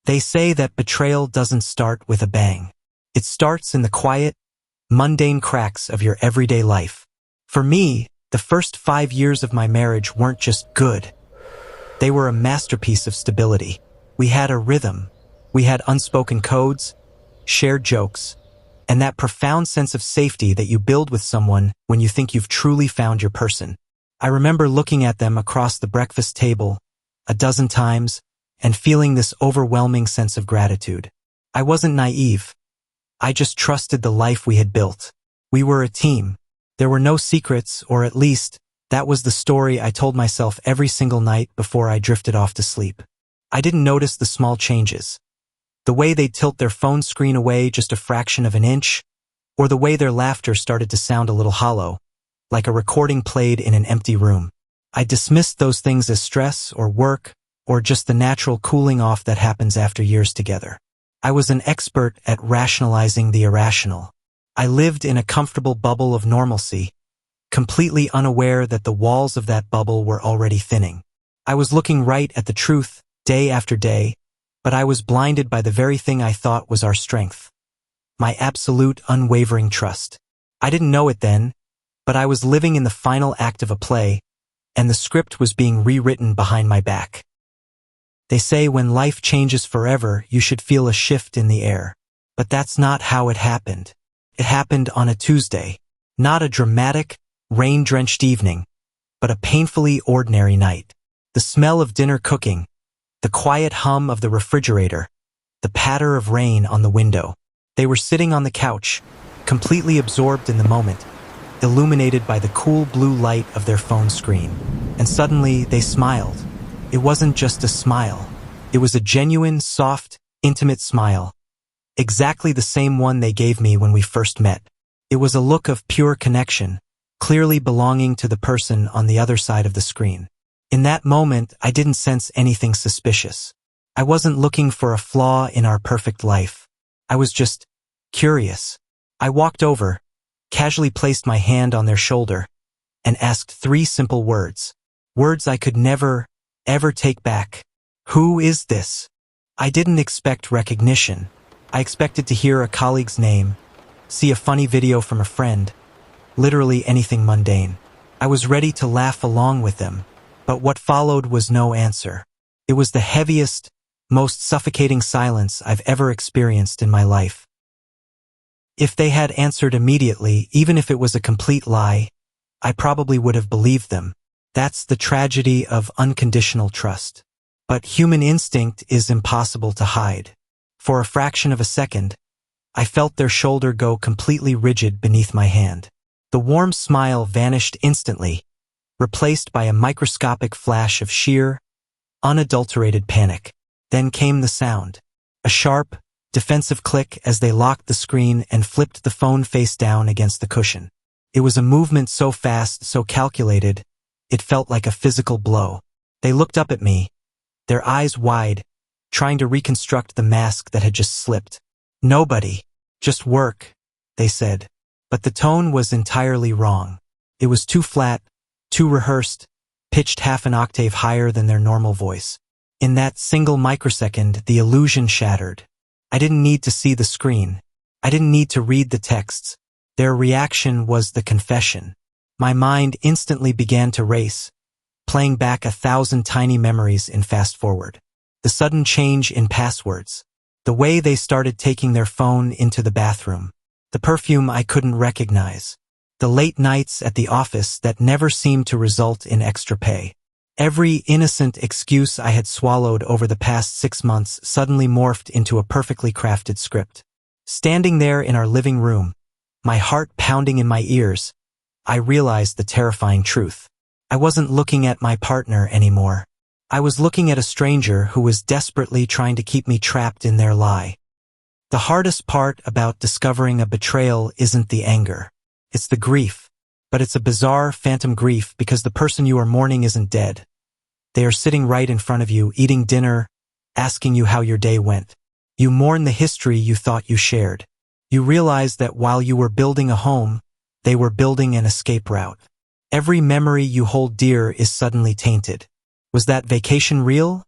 They say that betrayal doesn't start with a bang. It starts in the quiet, mundane cracks of your everyday life. For me, the first 5 years of my marriage weren't just good. They were a masterpiece of stability. We had a rhythm. We had unspoken codes, shared jokes, and that profound sense of safety that you build with someone when you think you've truly found your person. I remember looking at them across the breakfast table a dozen times and feeling this overwhelming sense of gratitude. I wasn't naive. I just trusted the life we had built. We were a team. There were no secrets, or at least, that was the story I told myself every single night before I drifted off to sleep. I didn't notice the small changes. The way they'd tilt their phone screen away just a fraction of an inch, or the way their laughter started to sound a little hollow, like a recording played in an empty room. I dismissed those things as stress or work, or just the natural cooling off that happens after years together. I was an expert at rationalizing the irrational. I lived in a comfortable bubble of normalcy, completely unaware that the walls of that bubble were already thinning. I was looking right at the truth, day after day, but I was blinded by the very thing I thought was our strength. My absolute, unwavering trust. I didn't know it then, but I was living in the final act of a play, and the script was being rewritten behind my back. They say when life changes forever, you should feel a shift in the air. But that's not how it happened. It happened on a Tuesday. Not a dramatic, rain-drenched evening, but a painfully ordinary night. The smell of dinner cooking, the quiet hum of the refrigerator, the patter of rain on the window. They were sitting on the couch, completely absorbed in the moment, illuminated by the cool blue light of their phone screen. And suddenly they smiled. It wasn't just a smile. It was a genuine, soft, intimate smile. Exactly the same one they gave me when we first met. It was a look of pure connection, clearly belonging to the person on the other side of the screen. In that moment, I didn't sense anything suspicious. I wasn't looking for a flaw in our perfect life. I was just curious. I walked over, casually placed my hand on their shoulder, and asked 3 simple words. Words I could never, ever take back. Who is this? I didn't expect recognition. I expected to hear a colleague's name, see a funny video from a friend, literally anything mundane. I was ready to laugh along with them, but what followed was no answer. It was the heaviest, most suffocating silence I've ever experienced in my life. If they had answered immediately, even if it was a complete lie, I probably would have believed them. That's the tragedy of unconditional trust. But human instinct is impossible to hide. For a fraction of a second, I felt their shoulder go completely rigid beneath my hand. The warm smile vanished instantly, replaced by a microscopic flash of sheer, unadulterated panic. Then came the sound. A sharp, defensive click as they locked the screen and flipped the phone face down against the cushion. It was a movement so fast, so calculated, it felt like a physical blow. They looked up at me, their eyes wide, trying to reconstruct the mask that had just slipped. Nobody, just work, they said. But the tone was entirely wrong. It was too flat, too rehearsed, pitched half an octave higher than their normal voice. In that single microsecond, the illusion shattered. I didn't need to see the screen. I didn't need to read the texts. Their reaction was the confession. My mind instantly began to race, playing back 1,000 tiny memories in fast forward. The sudden change in passwords. The way they started taking their phone into the bathroom. The perfume I couldn't recognize. The late nights at the office that never seemed to result in extra pay. Every innocent excuse I had swallowed over the past 6 months suddenly morphed into a perfectly crafted script. Standing there in our living room, my heart pounding in my ears, I realized the terrifying truth. I wasn't looking at my partner anymore. I was looking at a stranger who was desperately trying to keep me trapped in their lie. The hardest part about discovering a betrayal isn't the anger. It's the grief. But it's a bizarre, phantom grief because the person you are mourning isn't dead. They are sitting right in front of you, eating dinner, asking you how your day went. You mourn the history you thought you shared. You realize that while you were building a home, they were building an escape route. Every memory you hold dear is suddenly tainted. Was that vacation real?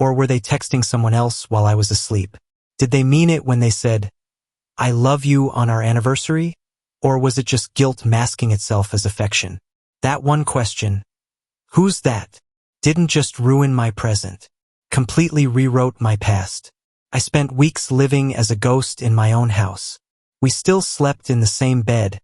Or were they texting someone else while I was asleep? Did they mean it when they said, "I love you" on our anniversary? Or was it just guilt masking itself as affection? That one question, "Who's that?" didn't just ruin my present, completely rewrote my past. I spent weeks living as a ghost in my own house. We still slept in the same bed,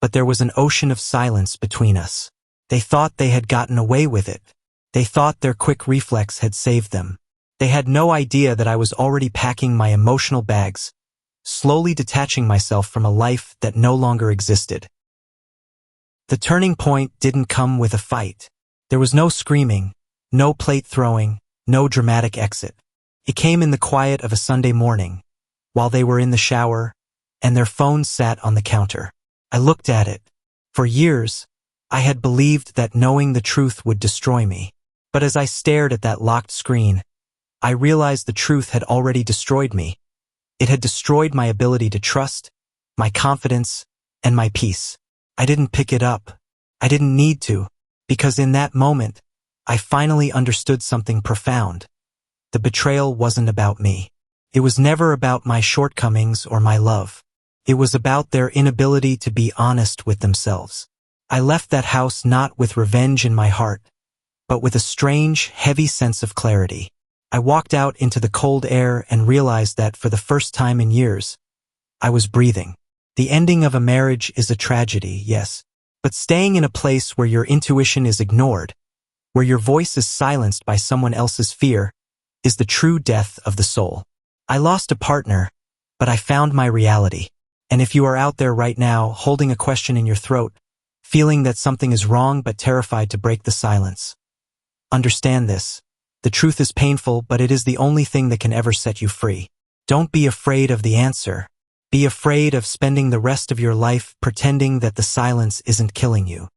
but there was an ocean of silence between us. They thought they had gotten away with it. They thought their quick reflex had saved them. They had no idea that I was already packing my emotional bags, slowly detaching myself from a life that no longer existed. The turning point didn't come with a fight. There was no screaming, no plate throwing, no dramatic exit. It came in the quiet of a Sunday morning, while they were in the shower, and their phones sat on the counter. I looked at it. For years, I had believed that knowing the truth would destroy me. But as I stared at that locked screen, I realized the truth had already destroyed me. It had destroyed my ability to trust, my confidence, and my peace. I didn't pick it up. I didn't need to, because in that moment, I finally understood something profound. The betrayal wasn't about me. It was never about my shortcomings or my love. It was about their inability to be honest with themselves. I left that house not with revenge in my heart, but with a strange, heavy sense of clarity. I walked out into the cold air and realized that for the first time in years, I was breathing. The ending of a marriage is a tragedy, yes, but staying in a place where your intuition is ignored, where your voice is silenced by someone else's fear, is the true death of the soul. I lost a partner, but I found my reality. And if you are out there right now, holding a question in your throat, feeling that something is wrong but terrified to break the silence, understand this. The truth is painful, but it is the only thing that can ever set you free. Don't be afraid of the answer. Be afraid of spending the rest of your life pretending that the silence isn't killing you.